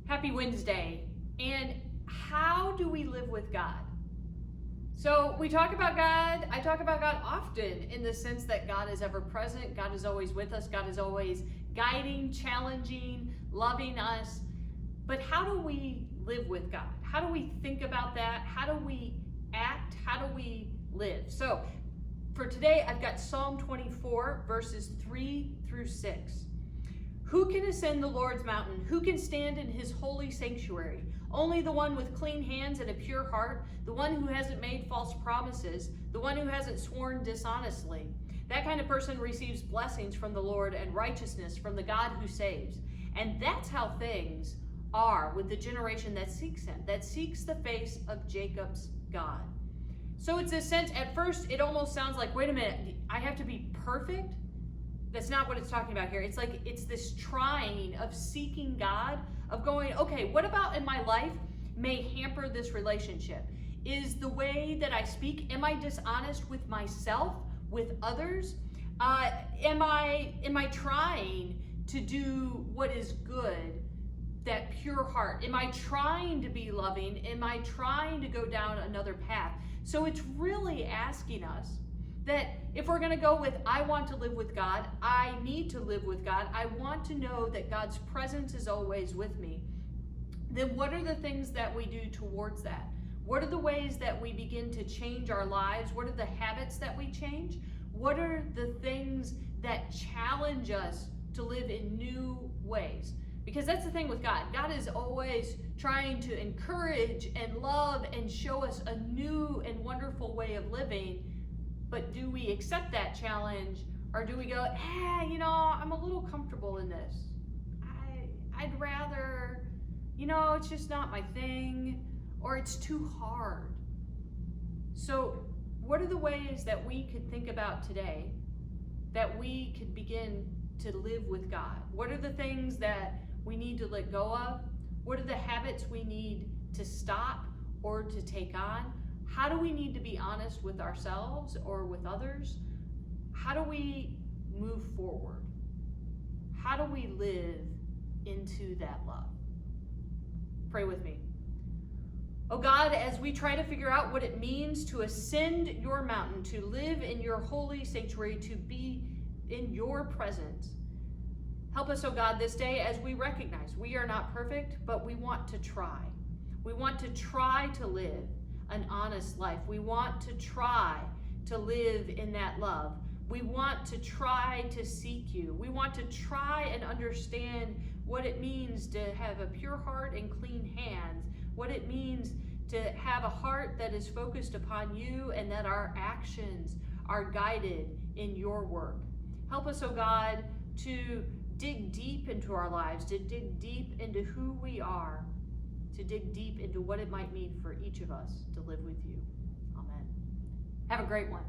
Happy Wednesday. And how do we live with God? So we talk about God, I talk about God often in the sense that God is ever present, God is always with us, God is always guiding, challenging, loving us. But how do we live with God? How do we think about that? How do we act? How do we live? So for today, I've got Psalm 24, verses 3 through 6. Who can ascend the Lord's mountain? Who can stand in his holy sanctuary? Only the one with clean hands and a pure heart, the one who hasn't made false promises, the one who hasn't sworn dishonestly. That kind of person receives blessings from the Lord and righteousness from the God who saves. And that's how things are with the generation that seeks him, that seeks the face of Jacob's God. So it's a sense, at first, it almost sounds like, wait a minute, I have to be perfect? That's not what it's talking about here. It's like, it's this trying of seeking God, of going, okay, what about in my life may hamper this relationship? Is the way that I speak, am I dishonest with myself, with others? Am I trying to do what is good, that pure heart? Am I trying to be loving? Am I trying to go down another path? So it's really asking us that if we're going to go with, I want to live with God, I need to live with God, I want to know that God's presence is always with me, then what are the things that we do towards that? What are the ways that we begin to change our lives? What are the habits that we change? What are the things that challenge us to live in new ways? Because that's the thing with God. God is always trying to encourage and love and show us a new and wonderful way of living. But do we accept that challenge, or do we go, I'm a little comfortable in this. I'd rather, it's just not my thing, or it's too hard. So what are the ways that we could think about today that we could begin to live with God? What are the things that we need to let go of? What are the habits we need to stop or to take on? How do we need to be honest with ourselves or with others? How do we move forward? How do we live into that love? Pray with me. Oh God, as we try to figure out what it means to ascend your mountain, to live in your holy sanctuary, to be in your presence, help us, oh God, this day as we recognize we are not perfect, but we want to try. We want to try to live an honest life. We want to try to live in that love. We want to try to seek you. We want to try and understand what it means to have a pure heart and clean hands, what it means to have a heart that is focused upon you and that our actions are guided in your work. Help us, oh God, to dig deep into our lives, to dig deep into who we are, to dig deep into what it might mean for each of us to live with you. Amen. Have a great one.